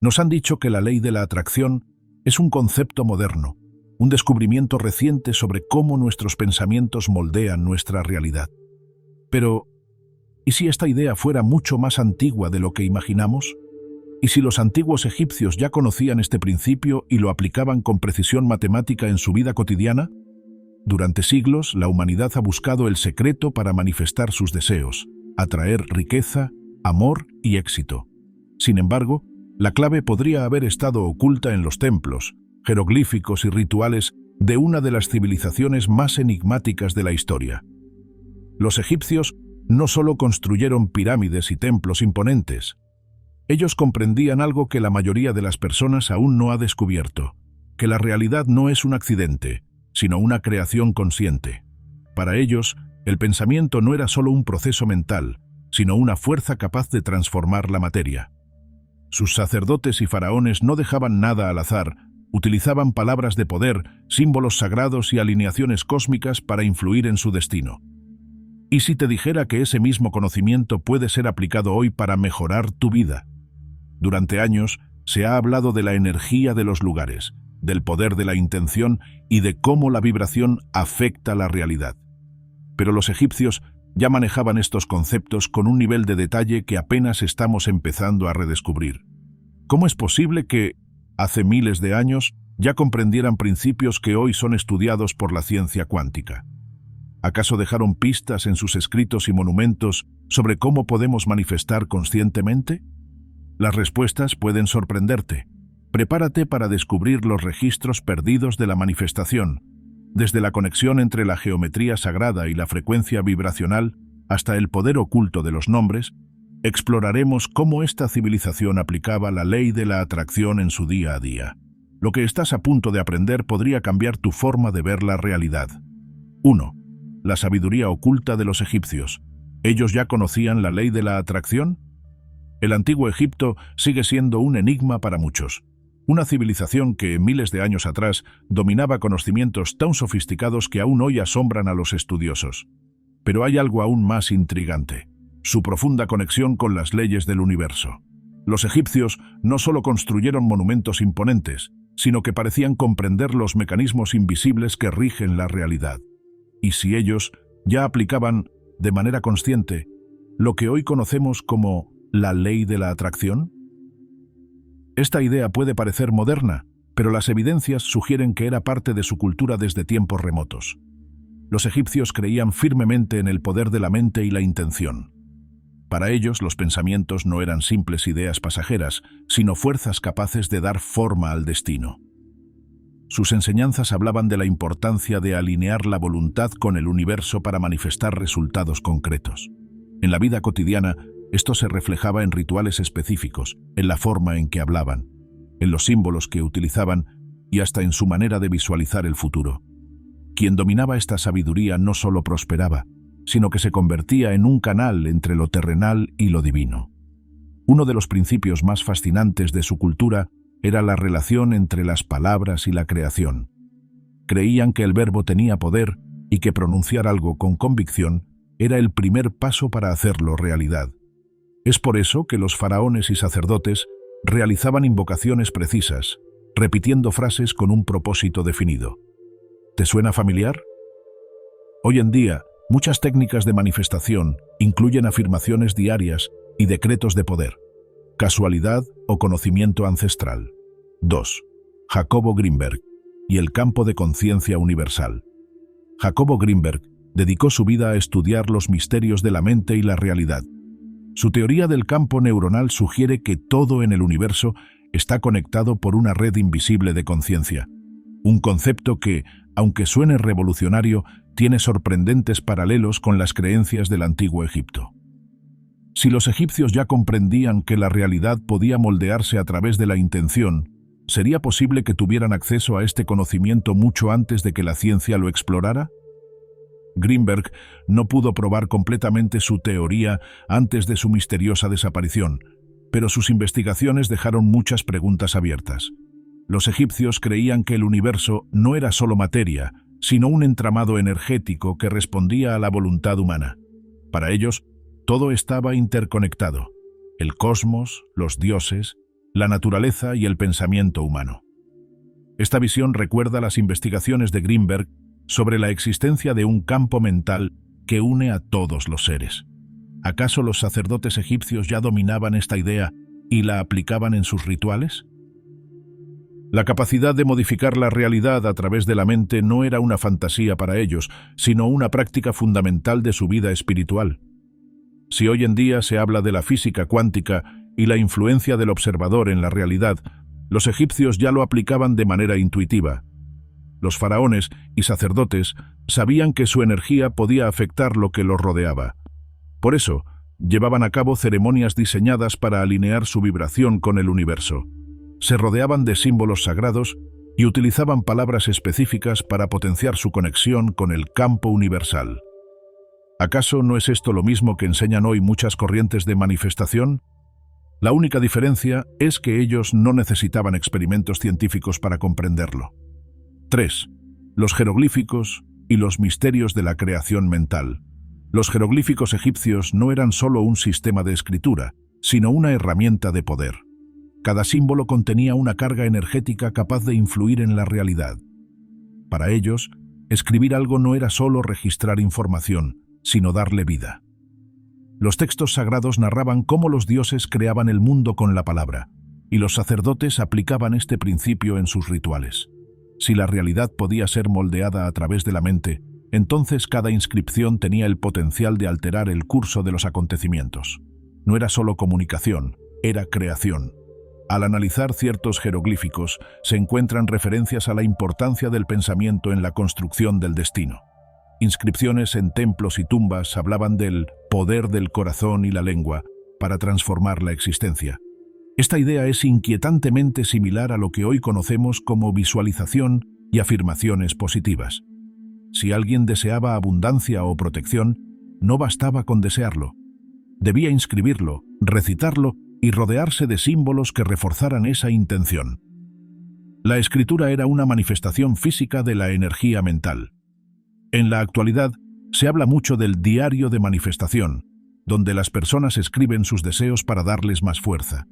Nos han dicho que la ley de la atracción es un concepto moderno, un descubrimiento reciente sobre cómo nuestros pensamientos moldean nuestra realidad. Pero, ¿y si esta idea fuera mucho más antigua de lo que imaginamos? ¿Y si los antiguos egipcios ya conocían este principio y lo aplicaban con precisión matemática en su vida cotidiana? Durante siglos, la humanidad ha buscado el secreto para manifestar sus deseos, atraer riqueza, amor y éxito. Sin embargo, la clave podría haber estado oculta en los templos, jeroglíficos y rituales de una de las civilizaciones más enigmáticas de la historia. Los egipcios no solo construyeron pirámides y templos imponentes. Ellos comprendían algo que la mayoría de las personas aún no ha descubierto, que la realidad no es un accidente, sino una creación consciente. Para ellos, el pensamiento no era solo un proceso mental, sino una fuerza capaz de transformar la materia. Sus sacerdotes y faraones no dejaban nada al azar, utilizaban palabras de poder, símbolos sagrados y alineaciones cósmicas para influir en su destino. ¿Y si te dijera que ese mismo conocimiento puede ser aplicado hoy para mejorar tu vida? Durante años se ha hablado de la energía de los lugares, del poder de la intención y de cómo la vibración afecta la realidad. Pero los egipcios ya manejaban estos conceptos con un nivel de detalle que apenas estamos empezando a redescubrir. ¿Cómo es posible que, hace miles de años, ya comprendieran principios que hoy son estudiados por la ciencia cuántica? ¿Acaso dejaron pistas en sus escritos y monumentos sobre cómo podemos manifestar conscientemente? Las respuestas pueden sorprenderte. Prepárate para descubrir los registros perdidos de la manifestación, desde la conexión entre la geometría sagrada y la frecuencia vibracional hasta el poder oculto de los nombres. Exploraremos cómo esta civilización aplicaba la ley de la atracción en su día a día. Lo que estás a punto de aprender podría cambiar tu forma de ver la realidad. 1. La sabiduría oculta de los egipcios. ¿Ellos ya conocían la ley de la atracción? El antiguo Egipto sigue siendo un enigma para muchos. Una civilización que, miles de años atrás, dominaba conocimientos tan sofisticados que aún hoy asombran a los estudiosos. Pero hay algo aún más intrigante: su profunda conexión con las leyes del universo. Los egipcios no solo construyeron monumentos imponentes, sino que parecían comprender los mecanismos invisibles que rigen la realidad. ¿Y si ellos ya aplicaban, de manera consciente, lo que hoy conocemos como la ley de la atracción? Esta idea puede parecer moderna, pero las evidencias sugieren que era parte de su cultura desde tiempos remotos. Los egipcios creían firmemente en el poder de la mente y la intención. Para ellos, los pensamientos no eran simples ideas pasajeras, sino fuerzas capaces de dar forma al destino. Sus enseñanzas hablaban de la importancia de alinear la voluntad con el universo para manifestar resultados concretos. En la vida cotidiana, esto se reflejaba en rituales específicos, en la forma en que hablaban, en los símbolos que utilizaban y hasta en su manera de visualizar el futuro. Quien dominaba esta sabiduría no solo prosperaba, sino que se convertía en un canal entre lo terrenal y lo divino. Uno de los principios más fascinantes de su cultura era la relación entre las palabras y la creación. Creían que el verbo tenía poder y que pronunciar algo con convicción era el primer paso para hacerlo realidad. Es por eso que los faraones y sacerdotes realizaban invocaciones precisas, repitiendo frases con un propósito definido. ¿Te suena familiar? Hoy en día, muchas técnicas de manifestación incluyen afirmaciones diarias y decretos de poder. ¿Casualidad o conocimiento ancestral? 2. Jacobo Greenberg y el campo de conciencia universal. Jacobo Greenberg dedicó su vida a estudiar los misterios de la mente y la realidad. Su teoría del campo neuronal sugiere que todo en el universo está conectado por una red invisible de conciencia. Un concepto que, aunque suene revolucionario, tiene sorprendentes paralelos con las creencias del antiguo Egipto. Si los egipcios ya comprendían que la realidad podía moldearse a través de la intención, ¿sería posible que tuvieran acceso a este conocimiento mucho antes de que la ciencia lo explorara? Greenberg no pudo probar completamente su teoría antes de su misteriosa desaparición, pero sus investigaciones dejaron muchas preguntas abiertas. Los egipcios creían que el universo no era solo materia, sino un entramado energético que respondía a la voluntad humana. Para ellos, todo estaba interconectado: el cosmos, los dioses, la naturaleza y el pensamiento humano. Esta visión recuerda las investigaciones de Greenberg sobre la existencia de un campo mental que une a todos los seres. ¿Acaso los sacerdotes egipcios ya dominaban esta idea y la aplicaban en sus rituales? La capacidad de modificar la realidad a través de la mente no era una fantasía para ellos, sino una práctica fundamental de su vida espiritual. Si hoy en día se habla de la física cuántica y la influencia del observador en la realidad, los egipcios ya lo aplicaban de manera intuitiva. Los faraones y sacerdotes sabían que su energía podía afectar lo que los rodeaba. Por eso, llevaban a cabo ceremonias diseñadas para alinear su vibración con el universo. Se rodeaban de símbolos sagrados y utilizaban palabras específicas para potenciar su conexión con el campo universal. ¿Acaso no es esto lo mismo que enseñan hoy muchas corrientes de manifestación? La única diferencia es que ellos no necesitaban experimentos científicos para comprenderlo. 3. Los jeroglíficos y los misterios de la creación mental. Los jeroglíficos egipcios no eran solo un sistema de escritura, sino una herramienta de poder. Cada símbolo contenía una carga energética capaz de influir en la realidad. Para ellos, escribir algo no era solo registrar información, sino darle vida. Los textos sagrados narraban cómo los dioses creaban el mundo con la palabra, y los sacerdotes aplicaban este principio en sus rituales. Si la realidad podía ser moldeada a través de la mente, entonces cada inscripción tenía el potencial de alterar el curso de los acontecimientos. No era solo comunicación, era creación. Al analizar ciertos jeroglíficos, se encuentran referencias a la importancia del pensamiento en la construcción del destino. Inscripciones en templos y tumbas hablaban del poder del corazón y la lengua para transformar la existencia. Esta idea es inquietantemente similar a lo que hoy conocemos como visualización y afirmaciones positivas. Si alguien deseaba abundancia o protección, no bastaba con desearlo. Debía inscribirlo, recitarlo y rodearse de símbolos que reforzaran esa intención. La escritura era una manifestación física de la energía mental. En la actualidad, se habla mucho del diario de manifestación, donde las personas escriben sus deseos para darles más fuerza.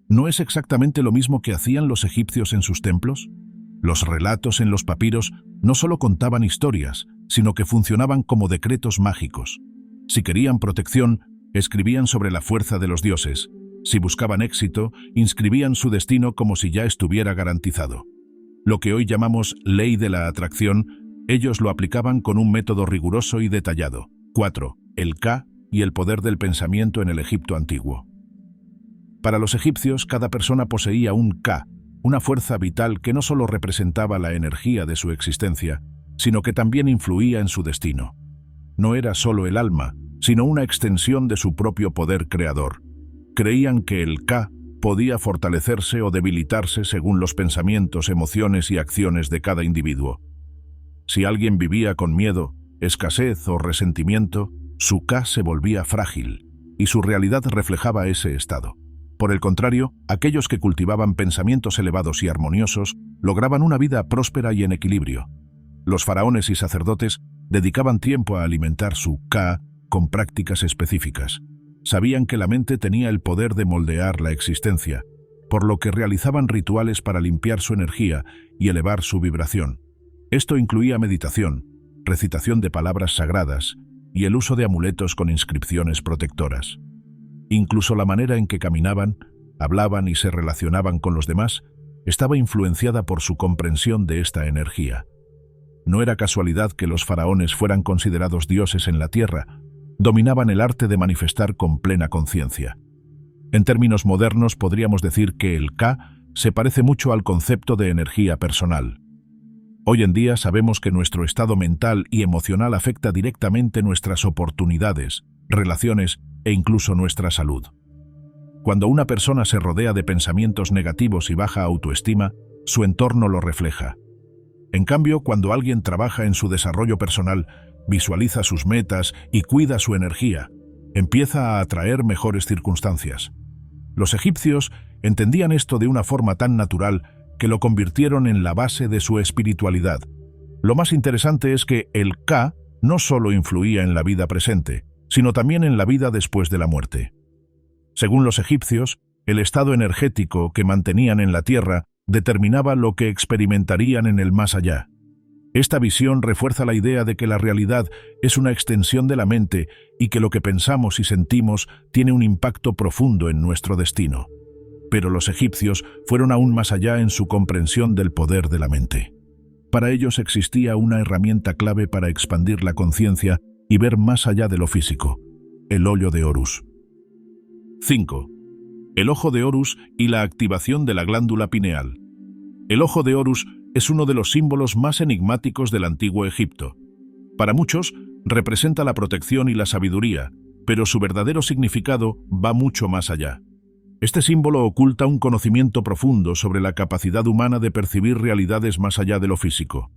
¿No es exactamente lo mismo que hacían los egipcios en sus templos? Los relatos en los papiros no solo contaban historias, sino que funcionaban como decretos mágicos. Si querían protección, escribían sobre la fuerza de los dioses. Si buscaban éxito, inscribían su destino como si ya estuviera garantizado. Lo que hoy llamamos ley de la atracción, ellos lo aplicaban con un método riguroso y detallado. 4. El Ka y el poder del pensamiento en el Egipto antiguo. Para los egipcios, cada persona poseía un Ka, una fuerza vital que no solo representaba la energía de su existencia, sino que también influía en su destino. No era solo el alma, sino una extensión de su propio poder creador. Creían que el Ka podía fortalecerse o debilitarse según los pensamientos, emociones y acciones de cada individuo. Si alguien vivía con miedo, escasez o resentimiento, su Ka se volvía frágil, y su realidad reflejaba ese estado. Por el contrario, aquellos que cultivaban pensamientos elevados y armoniosos lograban una vida próspera y en equilibrio. Los faraones y sacerdotes dedicaban tiempo a alimentar su Ka con prácticas específicas. Sabían que la mente tenía el poder de moldear la existencia, por lo que realizaban rituales para limpiar su energía y elevar su vibración. Esto incluía meditación, recitación de palabras sagradas y el uso de amuletos con inscripciones protectoras. Incluso la manera en que caminaban, hablaban y se relacionaban con los demás estaba influenciada por su comprensión de esta energía. No era casualidad que los faraones fueran considerados dioses en la tierra. Dominaban el arte de manifestar con plena conciencia. En términos modernos podríamos decir que el Ka se parece mucho al concepto de energía personal. Hoy en día sabemos que nuestro estado mental y emocional afecta directamente nuestras oportunidades, relaciones e incluso nuestra salud. Cuando una persona se rodea de pensamientos negativos y baja autoestima, su entorno lo refleja. En cambio, cuando alguien trabaja en su desarrollo personal, visualiza sus metas y cuida su energía, empieza a atraer mejores circunstancias. Los egipcios entendían esto de una forma tan natural que lo convirtieron en la base de su espiritualidad. Lo más interesante es que el Ka no solo influía en la vida presente, sino también en la vida después de la muerte. Según los egipcios, El estado energético que mantenían en la Tierra determinaba lo que experimentarían en el más allá. Esta visión refuerza la idea de que la realidad es una extensión de la mente y que lo que pensamos y sentimos tiene un impacto profundo en nuestro destino. Pero los egipcios fueron aún más allá en su comprensión del poder de la mente. Para ellos existía una herramienta clave para expandir la conciencia y ver más allá de lo físico: el hoyo de Horus. 5. El ojo de Horus y la activación de la glándula pineal. El ojo de Horus es uno de los símbolos más enigmáticos del antiguo Egipto. Para muchos, representa la protección y la sabiduría, pero su verdadero significado va mucho más allá. Este símbolo oculta un conocimiento profundo sobre la capacidad humana de percibir realidades más allá de lo físico.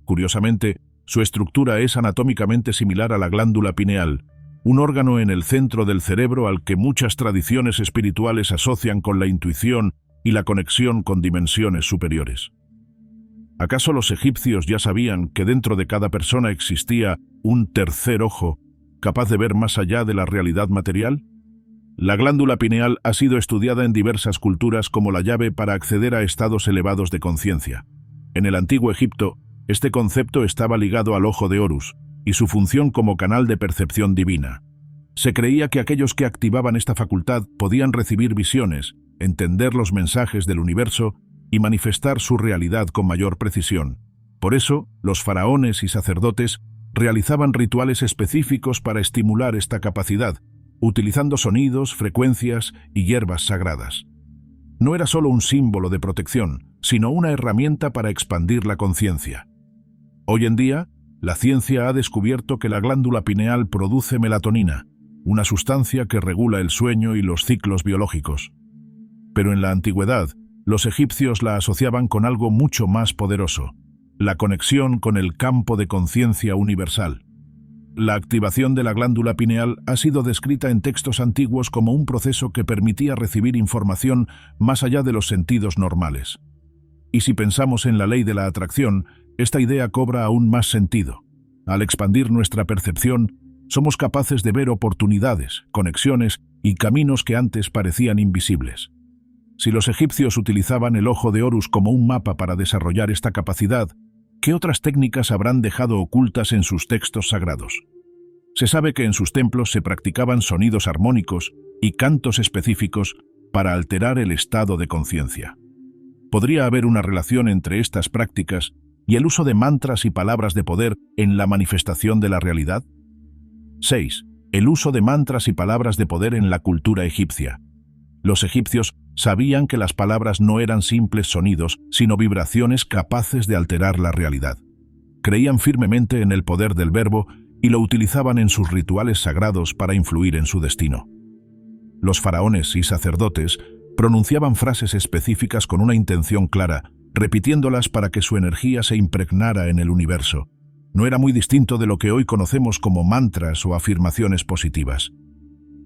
Curiosamente, su estructura es anatómicamente similar a la glándula pineal, un órgano en el centro del cerebro al que muchas tradiciones espirituales asocian con la intuición y la conexión con dimensiones superiores. ¿Acaso los egipcios ya sabían que dentro de cada persona existía un tercer ojo, capaz de ver más allá de la realidad material? La glándula pineal ha sido estudiada en diversas culturas como la llave para acceder a estados elevados de conciencia. En el antiguo Egipto, este concepto estaba ligado al ojo de Horus y su función como canal de percepción divina. Se creía que aquellos que activaban esta facultad podían recibir visiones, entender los mensajes del universo y manifestar su realidad con mayor precisión. Por eso, los faraones y sacerdotes realizaban rituales específicos para estimular esta capacidad, utilizando sonidos, frecuencias y hierbas sagradas. No era solo un símbolo de protección, sino una herramienta para expandir la conciencia. Hoy en día, la ciencia ha descubierto que la glándula pineal produce melatonina, una sustancia que regula el sueño y los ciclos biológicos. Pero en la antigüedad, los egipcios la asociaban con algo mucho más poderoso: la conexión con el campo de conciencia universal. La activación de la glándula pineal ha sido descrita en textos antiguos como un proceso que permitía recibir información más allá de los sentidos normales. Y si pensamos en la ley de la atracción, esta idea cobra aún más sentido. Al expandir nuestra percepción, somos capaces de ver oportunidades, conexiones y caminos que antes parecían invisibles. Si los egipcios utilizaban el ojo de Horus como un mapa para desarrollar esta capacidad, ¿qué otras técnicas habrán dejado ocultas en sus textos sagrados? Se sabe que en sus templos se practicaban sonidos armónicos y cantos específicos para alterar el estado de conciencia. ¿Podría haber una relación entre estas prácticas y el uso de mantras y palabras de poder en la manifestación de la realidad? 6. El uso de mantras y palabras de poder en la cultura egipcia. Los egipcios sabían que las palabras no eran simples sonidos, sino vibraciones capaces de alterar la realidad. Creían firmemente en el poder del verbo y lo utilizaban en sus rituales sagrados para influir en su destino. Los faraones y sacerdotes pronunciaban frases específicas con una intención clara, repitiéndolas para que su energía se impregnara en el universo. No era muy distinto de lo que hoy conocemos como mantras o afirmaciones positivas.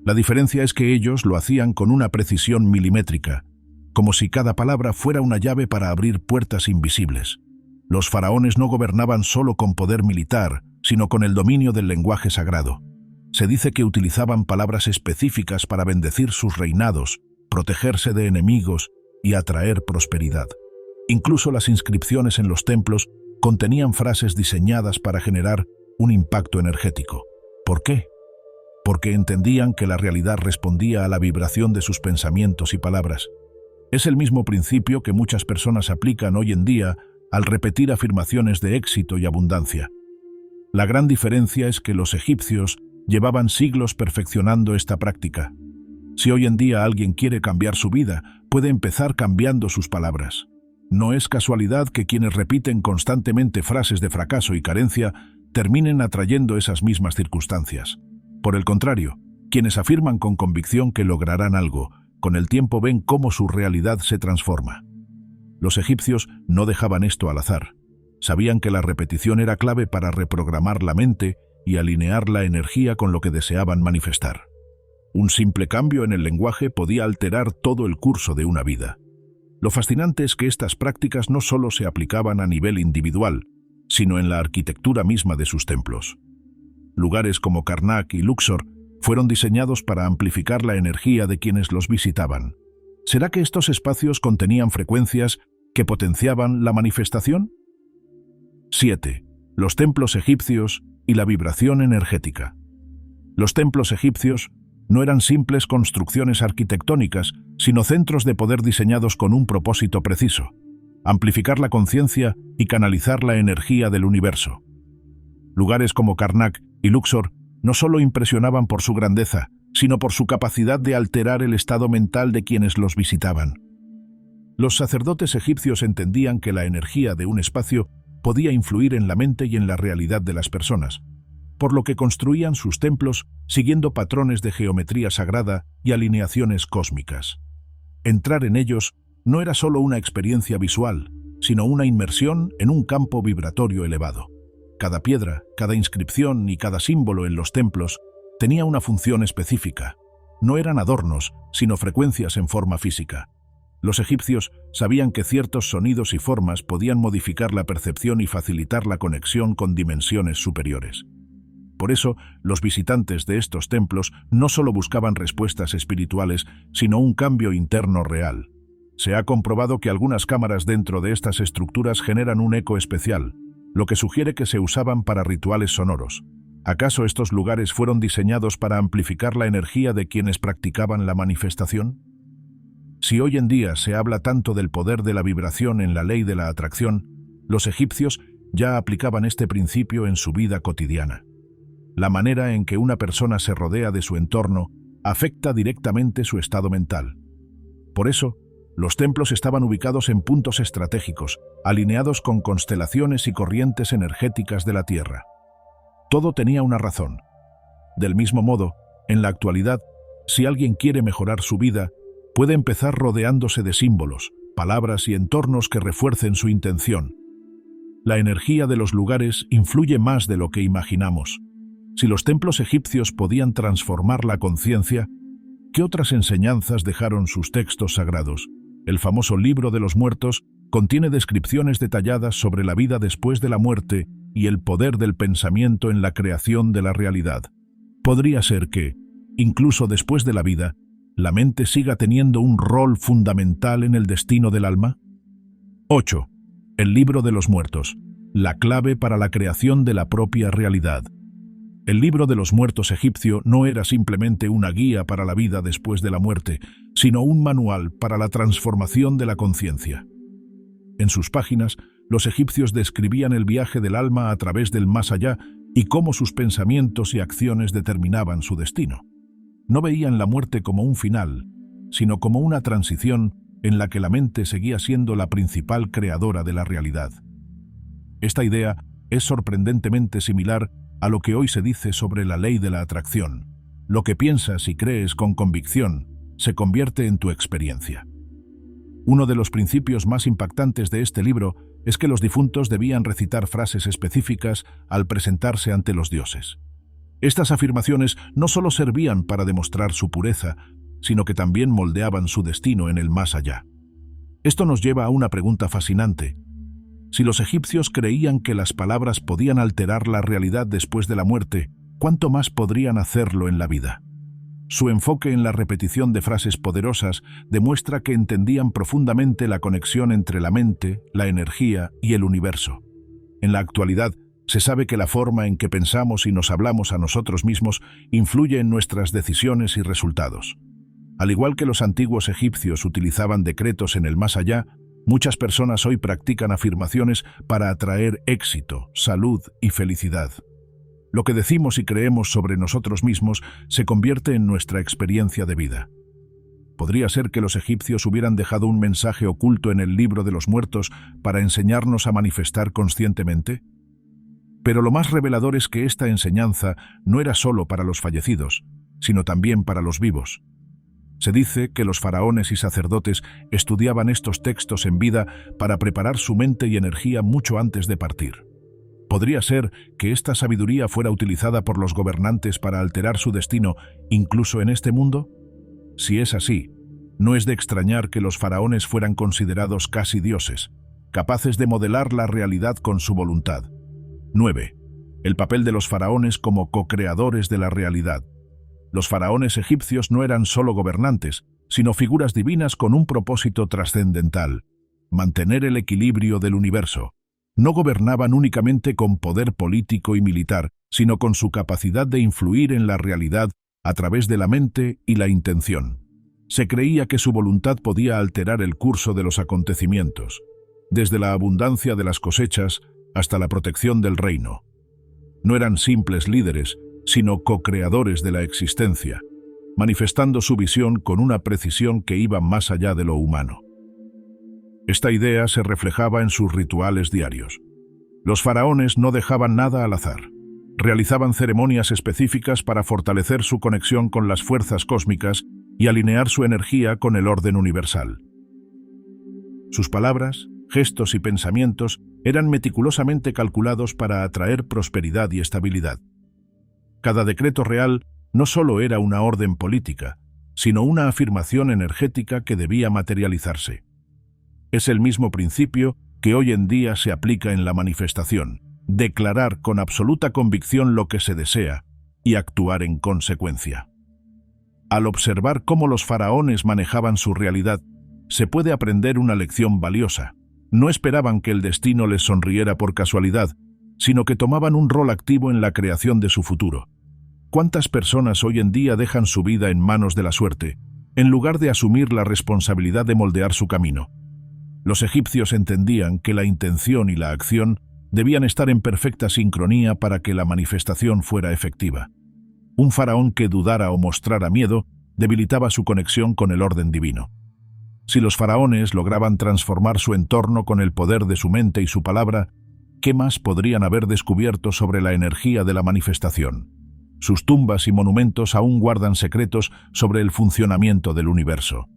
La diferencia es que ellos lo hacían con una precisión milimétrica, como si cada palabra fuera una llave para abrir puertas invisibles. Los faraones no gobernaban solo con poder militar, sino con el dominio del lenguaje sagrado. Se dice que utilizaban palabras específicas para bendecir sus reinados, protegerse de enemigos y atraer prosperidad. Incluso las inscripciones en los templos contenían frases diseñadas para generar un impacto energético. ¿Por qué? Porque entendían que la realidad respondía a la vibración de sus pensamientos y palabras. Es el mismo principio que muchas personas aplican hoy en día al repetir afirmaciones de éxito y abundancia. La gran diferencia es que los egipcios llevaban siglos perfeccionando esta práctica. Si hoy en día alguien quiere cambiar su vida, puede empezar cambiando sus palabras. No es casualidad que quienes repiten constantemente frases de fracaso y carencia terminen atrayendo esas mismas circunstancias. Por el contrario, quienes afirman con convicción que lograrán algo, con el tiempo ven cómo su realidad se transforma. Los egipcios no dejaban esto al azar. Sabían que la repetición era clave para reprogramar la mente y alinear la energía con lo que deseaban manifestar. Un simple cambio en el lenguaje podía alterar todo el curso de una vida. Lo fascinante es que estas prácticas no solo se aplicaban a nivel individual, sino en la arquitectura misma de sus templos. Lugares como Karnak y Luxor fueron diseñados para amplificar la energía de quienes los visitaban. ¿Será que estos espacios contenían frecuencias que potenciaban la manifestación? 7. Los templos egipcios y la vibración energética. Los templos egipcios no eran simples construcciones arquitectónicas, sino centros de poder diseñados con un propósito preciso: amplificar la conciencia y canalizar la energía del universo. Lugares como Karnak y Luxor no solo impresionaban por su grandeza, sino por su capacidad de alterar el estado mental de quienes los visitaban. Los sacerdotes egipcios entendían que la energía de un espacio podía influir en la mente y en la realidad de las personas, por lo que construían sus templos siguiendo patrones de geometría sagrada y alineaciones cósmicas. Entrar en ellos no era solo una experiencia visual, sino una inmersión en un campo vibratorio elevado. Cada piedra, cada inscripción y cada símbolo en los templos tenía una función específica. No eran adornos, sino frecuencias en forma física. Los egipcios sabían que ciertos sonidos y formas podían modificar la percepción y facilitar la conexión con dimensiones superiores. Por eso, los visitantes de estos templos no solo buscaban respuestas espirituales, sino un cambio interno real. Se ha comprobado que algunas cámaras dentro de estas estructuras generan un eco especial, lo que sugiere que se usaban para rituales sonoros. ¿Acaso estos lugares fueron diseñados para amplificar la energía de quienes practicaban la manifestación? Si hoy en día se habla tanto del poder de la vibración en la ley de la atracción, los egipcios ya aplicaban este principio en su vida cotidiana. La manera en que una persona se rodea de su entorno afecta directamente su estado mental. Por eso, los templos estaban ubicados en puntos estratégicos, alineados con constelaciones y corrientes energéticas de la Tierra. Todo tenía una razón. Del mismo modo, en la actualidad, si alguien quiere mejorar su vida, puede empezar rodeándose de símbolos, palabras y entornos que refuercen su intención. La energía de los lugares influye más de lo que imaginamos. Si los templos egipcios podían transformar la conciencia, ¿qué otras enseñanzas dejaron sus textos sagrados? El famoso Libro de los Muertos contiene descripciones detalladas sobre la vida después de la muerte y el poder del pensamiento en la creación de la realidad. Podría ser que, incluso después de la vida, la mente siga teniendo un rol fundamental en el destino del alma. 8. El Libro de los Muertos, la clave para la creación de la propia realidad. El Libro de los Muertos egipcio no era simplemente una guía para la vida después de la muerte, sino un manual para la transformación de la conciencia. En sus páginas, los egipcios describían el viaje del alma a través del más allá y cómo sus pensamientos y acciones determinaban su destino. No veían la muerte como un final, sino como una transición en la que la mente seguía siendo la principal creadora de la realidad. Esta idea es sorprendentemente similar a lo que hoy se dice sobre la ley de la atracción. Lo que piensas y crees con convicción se convierte en tu experiencia. Uno de los principios más impactantes de este libro es que los difuntos debían recitar frases específicas al presentarse ante los dioses. Estas afirmaciones no solo servían para demostrar su pureza, sino que también moldeaban su destino en el más allá. Esto nos lleva a una pregunta fascinante. Si los egipcios creían que las palabras podían alterar la realidad después de la muerte, ¿cuánto más podrían hacerlo en la vida? Su enfoque en la repetición de frases poderosas demuestra que entendían profundamente la conexión entre la mente, la energía y el universo. En la actualidad, se sabe que la forma en que pensamos y nos hablamos a nosotros mismos influye en nuestras decisiones y resultados. Al igual que los antiguos egipcios utilizaban decretos en el más allá, muchas personas hoy practican afirmaciones para atraer éxito, salud y felicidad. Lo que decimos y creemos sobre nosotros mismos se convierte en nuestra experiencia de vida. ¿Podría ser que los egipcios hubieran dejado un mensaje oculto en el Libro de los Muertos para enseñarnos a manifestar conscientemente? Pero lo más revelador es que esta enseñanza no era solo para los fallecidos, sino también para los vivos. Se dice que los faraones y sacerdotes estudiaban estos textos en vida para preparar su mente y energía mucho antes de partir. ¿Podría ser que esta sabiduría fuera utilizada por los gobernantes para alterar su destino, incluso en este mundo? Si es así, no es de extrañar que los faraones fueran considerados casi dioses, capaces de modelar la realidad con su voluntad. 9. El papel de los faraones como co-creadores de la realidad. Los faraones egipcios no eran solo gobernantes, sino figuras divinas con un propósito trascendental: mantener el equilibrio del universo. No gobernaban únicamente con poder político y militar, sino con su capacidad de influir en la realidad a través de la mente y la intención. Se creía que su voluntad podía alterar el curso de los acontecimientos, desde la abundancia de las cosechas hasta la protección del reino. No eran simples líderes, sino co-creadores de la existencia, manifestando su visión con una precisión que iba más allá de lo humano. Esta idea se reflejaba en sus rituales diarios. Los faraones no dejaban nada al azar. Realizaban ceremonias específicas para fortalecer su conexión con las fuerzas cósmicas y alinear su energía con el orden universal. Sus palabras, gestos y pensamientos eran meticulosamente calculados para atraer prosperidad y estabilidad. Cada decreto real no solo era una orden política, sino una afirmación energética que debía materializarse. Es el mismo principio que hoy en día se aplica en la manifestación: declarar con absoluta convicción lo que se desea y actuar en consecuencia. Al observar cómo los faraones manejaban su realidad, se puede aprender una lección valiosa. No esperaban que el destino les sonriera por casualidad, sino que tomaban un rol activo en la creación de su futuro. ¿Cuántas personas hoy en día dejan su vida en manos de la suerte, en lugar de asumir la responsabilidad de moldear su camino? Los egipcios entendían que la intención y la acción debían estar en perfecta sincronía para que la manifestación fuera efectiva. Un faraón que dudara o mostrara miedo debilitaba su conexión con el orden divino. Si los faraones lograban transformar su entorno con el poder de su mente y su palabra, ¿qué más podrían haber descubierto sobre la energía de la manifestación? Sus tumbas y monumentos aún guardan secretos sobre el funcionamiento del universo.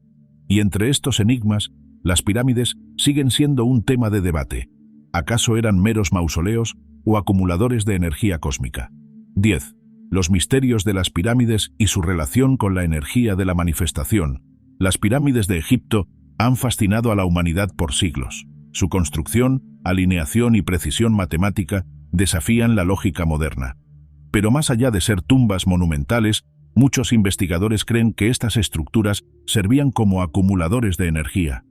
Y entre estos enigmas, las pirámides siguen siendo un tema de debate. ¿Acaso eran meros mausoleos o acumuladores de energía cósmica? 10. Los misterios de las pirámides y su relación con la energía de la manifestación. Las pirámides de Egipto han fascinado a la humanidad por siglos. Su construcción, alineación y precisión matemática desafían la lógica moderna. Pero más allá de ser tumbas monumentales, muchos investigadores creen que estas estructuras servían como acumuladores de energía.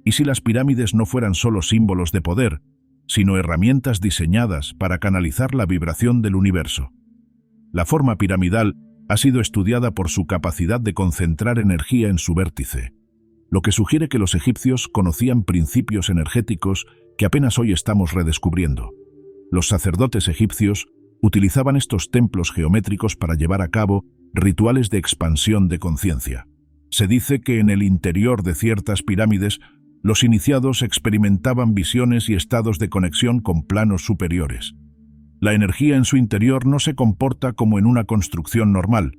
¿Y si las pirámides no fueran solo símbolos de poder, sino herramientas diseñadas para canalizar la vibración del universo? La forma piramidal ha sido estudiada por su capacidad de concentrar energía en su vértice, lo que sugiere que los egipcios conocían principios energéticos que apenas hoy estamos redescubriendo. Los sacerdotes egipcios utilizaban estos templos geométricos para llevar a cabo rituales de expansión de conciencia. Se dice que en el interior de ciertas pirámides, los iniciados experimentaban visiones y estados de conexión con planos superiores. La energía en su interior no se comporta como en una construcción normal.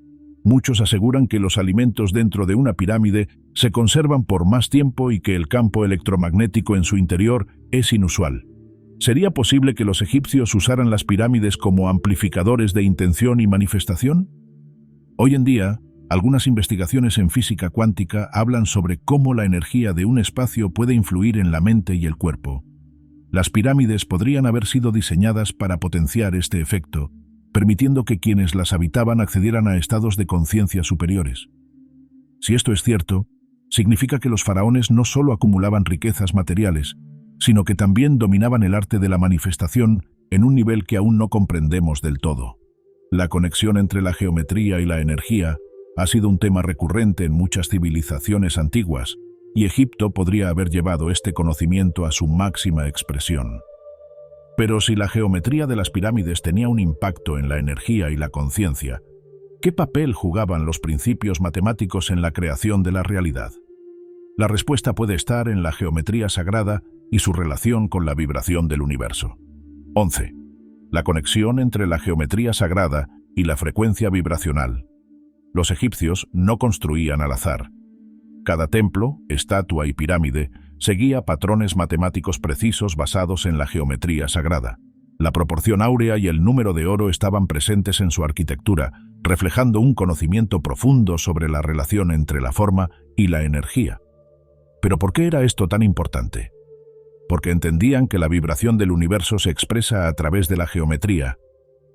Muchos aseguran que los alimentos dentro de una pirámide se conservan por más tiempo y que el campo electromagnético en su interior es inusual. ¿Sería posible que los egipcios usaran las pirámides como amplificadores de intención y manifestación? Hoy en día, algunas investigaciones en física cuántica hablan sobre cómo la energía de un espacio puede influir en la mente y el cuerpo. Las pirámides podrían haber sido diseñadas para potenciar este efecto, permitiendo que quienes las habitaban accedieran a estados de conciencia superiores. Si esto es cierto, significa que los faraones no solo acumulaban riquezas materiales, sino que también dominaban el arte de la manifestación en un nivel que aún no comprendemos del todo. La conexión entre la geometría y la energía ha sido un tema recurrente en muchas civilizaciones antiguas, y Egipto podría haber llevado este conocimiento a su máxima expresión. Pero si la geometría de las pirámides tenía un impacto en la energía y la conciencia, ¿qué papel jugaban los principios matemáticos en la creación de la realidad? La respuesta puede estar en la geometría sagrada y su relación con la vibración del universo. 11. La conexión entre la geometría sagrada y la frecuencia vibracional. Los egipcios no construían al azar. Cada templo, estatua y pirámide seguía patrones matemáticos precisos basados en la geometría sagrada. La proporción áurea y el número de oro estaban presentes en su arquitectura, reflejando un conocimiento profundo sobre la relación entre la forma y la energía. ¿Pero por qué era esto tan importante? Porque entendían que la vibración del universo se expresa a través de la geometría.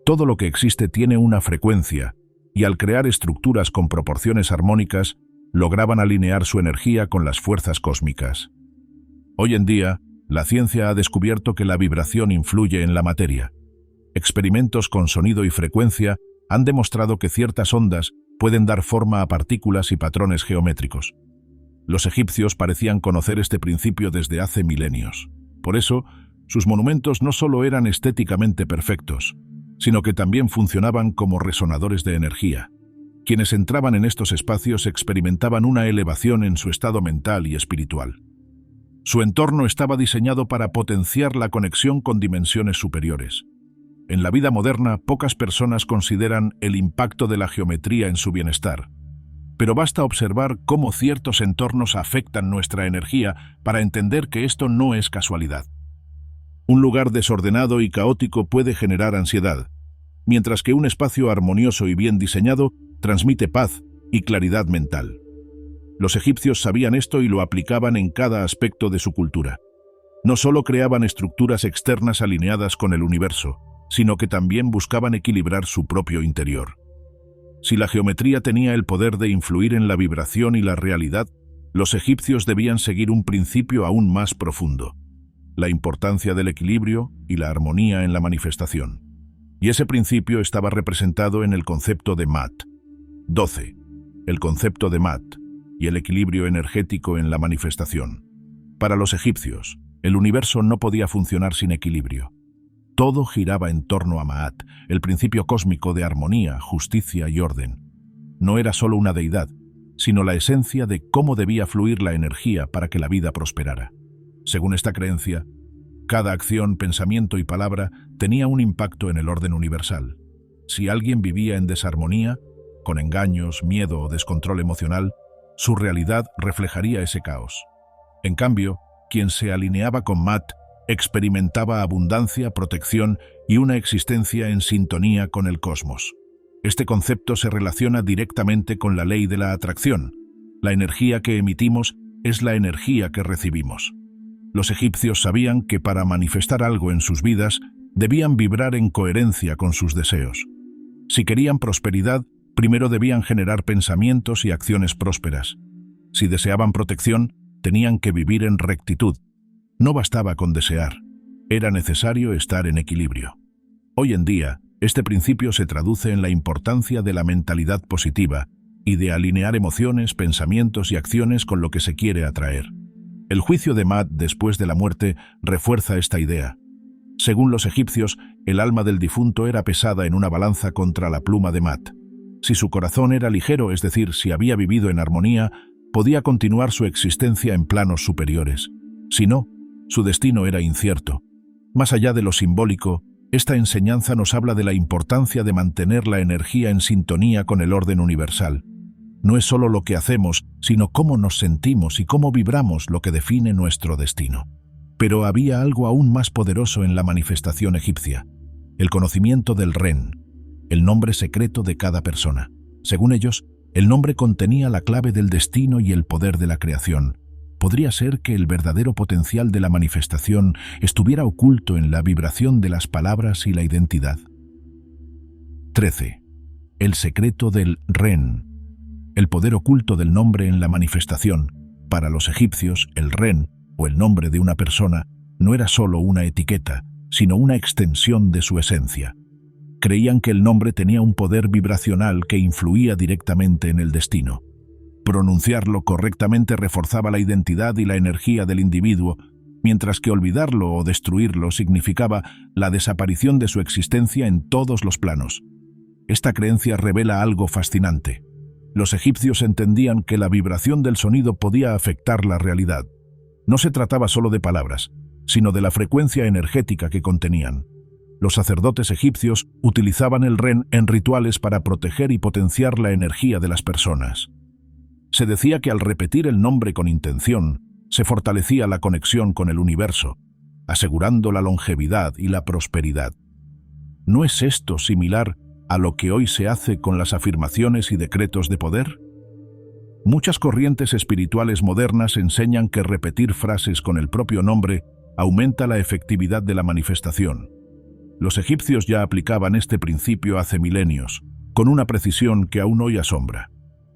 Todo lo que existe tiene una frecuencia, y al crear estructuras con proporciones armónicas, lograban alinear su energía con las fuerzas cósmicas. Hoy en día, la ciencia ha descubierto que la vibración influye en la materia. Experimentos con sonido y frecuencia han demostrado que ciertas ondas pueden dar forma a partículas y patrones geométricos. Los egipcios parecían conocer este principio desde hace milenios. Por eso, sus monumentos no solo eran estéticamente perfectos, sino que también funcionaban como resonadores de energía. Quienes entraban en estos espacios experimentaban una elevación en su estado mental y espiritual. Su entorno estaba diseñado para potenciar la conexión con dimensiones superiores. En la vida moderna, pocas personas consideran el impacto de la geometría en su bienestar. Pero basta observar cómo ciertos entornos afectan nuestra energía para entender que esto no es casualidad. Un lugar desordenado y caótico puede generar ansiedad, mientras que un espacio armonioso y bien diseñado transmite paz y claridad mental. Los egipcios sabían esto y lo aplicaban en cada aspecto de su cultura. No solo creaban estructuras externas alineadas con el universo, sino que también buscaban equilibrar su propio interior. Si la geometría tenía el poder de influir en la vibración y la realidad, los egipcios debían seguir un principio aún más profundo: la importancia del equilibrio y la armonía en la manifestación. Y ese principio estaba representado en el concepto de Mat. 12. El concepto de Mat y el equilibrio energético en la manifestación. Para los egipcios, el universo no podía funcionar sin equilibrio. Todo giraba en torno a Maat, el principio cósmico de armonía, justicia y orden. No era solo una deidad, sino la esencia de cómo debía fluir la energía para que la vida prosperara. Según esta creencia, cada acción, pensamiento y palabra tenía un impacto en el orden universal. Si alguien vivía en desarmonía, con engaños, miedo o descontrol emocional, su realidad reflejaría ese caos. En cambio, quien se alineaba con Mat experimentaba abundancia, protección y una existencia en sintonía con el cosmos. Este concepto se relaciona directamente con la ley de la atracción. La energía que emitimos es la energía que recibimos. Los egipcios sabían que para manifestar algo en sus vidas, debían vibrar en coherencia con sus deseos. Si querían prosperidad, primero debían generar pensamientos y acciones prósperas. Si deseaban protección, tenían que vivir en rectitud. No bastaba con desear, era necesario estar en equilibrio. Hoy en día, este principio se traduce en la importancia de la mentalidad positiva y de alinear emociones, pensamientos y acciones con lo que se quiere atraer. El juicio de Mat después de la muerte refuerza esta idea. Según los egipcios, el alma del difunto era pesada en una balanza contra la pluma de Mat. Si su corazón era ligero, es decir, si había vivido en armonía, podía continuar su existencia en planos superiores. Si no, su destino era incierto. Más allá de lo simbólico, esta enseñanza nos habla de la importancia de mantener la energía en sintonía con el orden universal. No es solo lo que hacemos, sino cómo nos sentimos y cómo vibramos lo que define nuestro destino. Pero había algo aún más poderoso en la manifestación egipcia: el conocimiento del Ren, el nombre secreto de cada persona. Según ellos, el nombre contenía la clave del destino y el poder de la creación. ¿Podría ser que el verdadero potencial de la manifestación estuviera oculto en la vibración de las palabras y la identidad? 13. El secreto del Ren. El poder oculto del nombre en la manifestación. Para los egipcios, el Ren, o el nombre de una persona, no era solo una etiqueta, sino una extensión de su esencia. Creían que el nombre tenía un poder vibracional que influía directamente en el destino. Pronunciarlo correctamente reforzaba la identidad y la energía del individuo, mientras que olvidarlo o destruirlo significaba la desaparición de su existencia en todos los planos. Esta creencia revela algo fascinante. Los egipcios entendían que la vibración del sonido podía afectar la realidad. No se trataba solo de palabras, sino de la frecuencia energética que contenían. Los sacerdotes egipcios utilizaban el Ren en rituales para proteger y potenciar la energía de las personas. Se decía que al repetir el nombre con intención, se fortalecía la conexión con el universo, asegurando la longevidad y la prosperidad. ¿No es esto similar a lo que hoy se hace con las afirmaciones y decretos de poder? Muchas corrientes espirituales modernas enseñan que repetir frases con el propio nombre aumenta la efectividad de la manifestación. Los egipcios ya aplicaban este principio hace milenios, con una precisión que aún hoy asombra.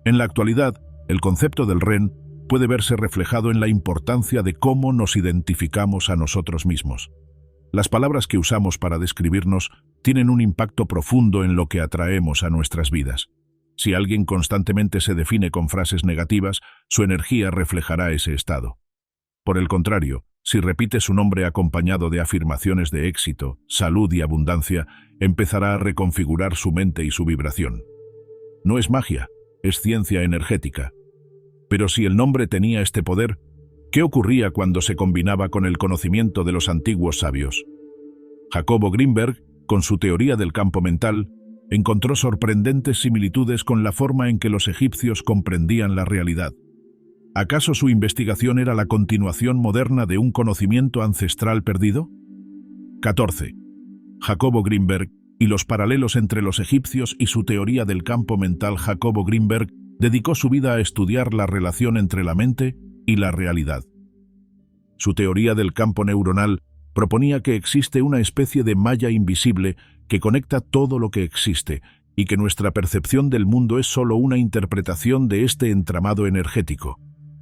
En la actualidad, El concepto del Ren puede verse reflejado en la importancia de cómo nos identificamos a nosotros mismos. Las palabras que usamos para describirnos tienen un impacto profundo en lo que atraemos a nuestras vidas. Si alguien constantemente se define con frases negativas, su energía reflejará ese estado. Por el contrario, si repite su nombre acompañado de afirmaciones de éxito, salud y abundancia, empezará a reconfigurar su mente y su vibración. No es magia, es ciencia energética. Pero si el nombre tenía este poder, ¿qué ocurría cuando se combinaba con el conocimiento de los antiguos sabios? Jacobo Greenberg, con su teoría del campo mental, encontró sorprendentes similitudes con la forma en que los egipcios comprendían la realidad. ¿Acaso su investigación era la continuación moderna de un conocimiento ancestral perdido? 14. Jacobo Greenberg y los paralelos entre los egipcios y su teoría del campo mental. Jacobo Greenberg dedicó su vida a estudiar la relación entre la mente y la realidad. Su teoría del campo neuronal proponía que existe una especie de malla invisible que conecta todo lo que existe y que nuestra percepción del mundo es solo una interpretación de este entramado energético.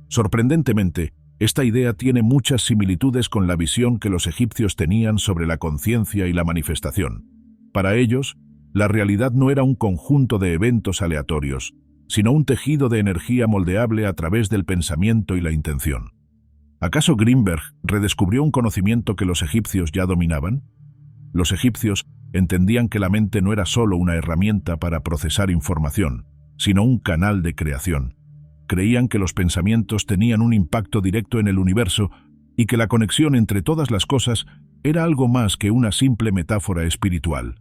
Sorprendentemente, esta idea tiene muchas similitudes con la visión que los egipcios tenían sobre la conciencia y la manifestación. Para ellos, la realidad no era un conjunto de eventos aleatorios, sino un tejido de energía moldeable a través del pensamiento y la intención. ¿Acaso Greenberg redescubrió un conocimiento que los egipcios ya dominaban? Los egipcios entendían que la mente no era solo una herramienta para procesar información, sino un canal de creación. Creían que los pensamientos tenían un impacto directo en el universo y que la conexión entre todas las cosas era algo más que una simple metáfora espiritual.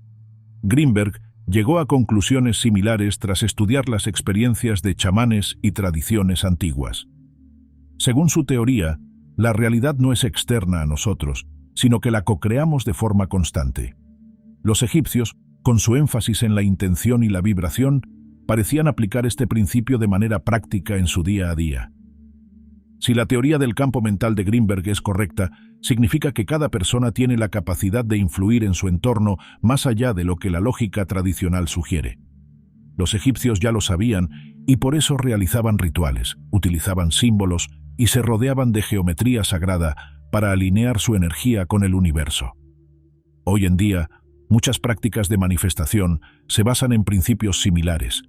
Greenberg llegó a conclusiones similares tras estudiar las experiencias de chamanes y tradiciones antiguas. Según su teoría, la realidad no es externa a nosotros, sino que la co-creamos de forma constante. Los egipcios, con su énfasis en la intención y la vibración, parecían aplicar este principio de manera práctica en su día a día. Si la teoría del campo mental de Greenberg es correcta, significa que cada persona tiene la capacidad de influir en su entorno más allá de lo que la lógica tradicional sugiere. Los egipcios ya lo sabían y por eso realizaban rituales, utilizaban símbolos y se rodeaban de geometría sagrada para alinear su energía con el universo. Hoy en día, muchas prácticas de manifestación se basan en principios similares: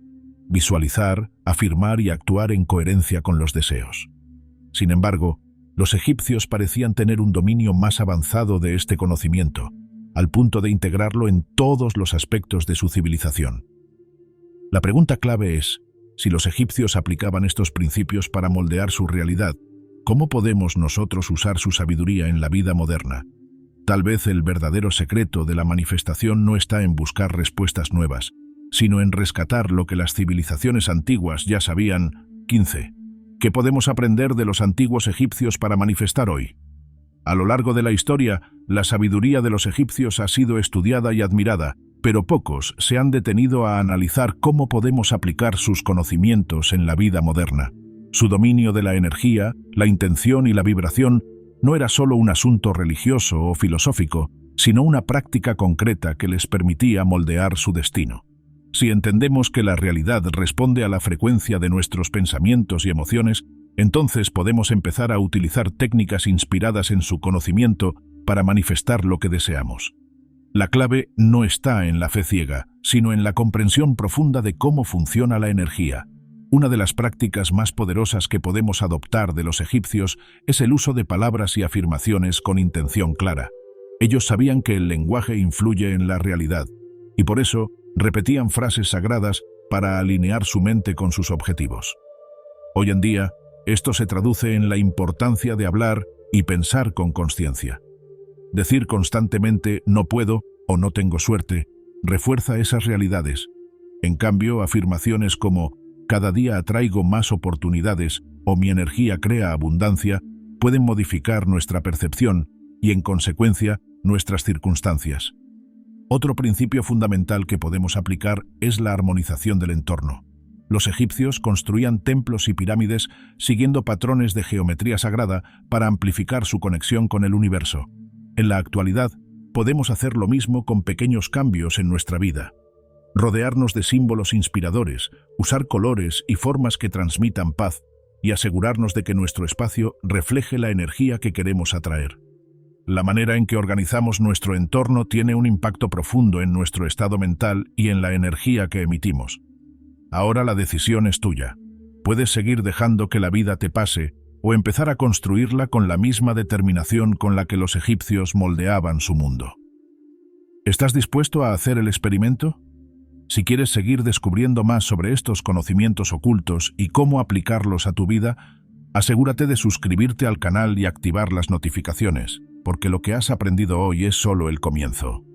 visualizar, afirmar y actuar en coherencia con los deseos. Sin embargo, los egipcios parecían tener un dominio más avanzado de este conocimiento, al punto de integrarlo en todos los aspectos de su civilización. La pregunta clave es, si los egipcios aplicaban estos principios para moldear su realidad, ¿cómo podemos nosotros usar su sabiduría en la vida moderna? Tal vez el verdadero secreto de la manifestación no está en buscar respuestas nuevas, sino en rescatar lo que las civilizaciones antiguas ya sabían. 15. ¿Qué podemos aprender de los antiguos egipcios para manifestar hoy? A lo largo de la historia, la sabiduría de los egipcios ha sido estudiada y admirada, pero pocos se han detenido a analizar cómo podemos aplicar sus conocimientos en la vida moderna. Su dominio de la energía, la intención y la vibración no era solo un asunto religioso o filosófico, sino una práctica concreta que les permitía moldear su destino. Si entendemos que la realidad responde a la frecuencia de nuestros pensamientos y emociones, entonces podemos empezar a utilizar técnicas inspiradas en su conocimiento para manifestar lo que deseamos. La clave no está en la fe ciega, sino en la comprensión profunda de cómo funciona la energía. Una de las prácticas más poderosas que podemos adoptar de los egipcios es el uso de palabras y afirmaciones con intención clara. Ellos sabían que el lenguaje influye en la realidad, y por eso repetían frases sagradas para alinear su mente con sus objetivos. Hoy en día, esto se traduce en la importancia de hablar y pensar con consciencia. Decir constantemente «no puedo» o «no tengo suerte» refuerza esas realidades. En cambio, afirmaciones como «cada día atraigo más oportunidades» o «mi energía crea abundancia» pueden modificar nuestra percepción y, en consecuencia, nuestras circunstancias. Otro principio fundamental que podemos aplicar es la armonización del entorno. Los egipcios construían templos y pirámides siguiendo patrones de geometría sagrada para amplificar su conexión con el universo. En la actualidad, podemos hacer lo mismo con pequeños cambios en nuestra vida. rodearnos de símbolos inspiradores, usar colores y formas que transmitan paz y asegurarnos de que nuestro espacio refleje la energía que queremos atraer. La manera en que organizamos nuestro entorno tiene un impacto profundo en nuestro estado mental y en la energía que emitimos. Ahora la decisión es tuya. Puedes seguir dejando que la vida te pase o empezar a construirla con la misma determinación con la que los egipcios moldeaban su mundo. ¿Estás dispuesto a hacer el experimento? Si quieres seguir descubriendo más sobre estos conocimientos ocultos y cómo aplicarlos a tu vida, asegúrate de suscribirte al canal y activar las notificaciones, porque lo que has aprendido hoy es solo el comienzo.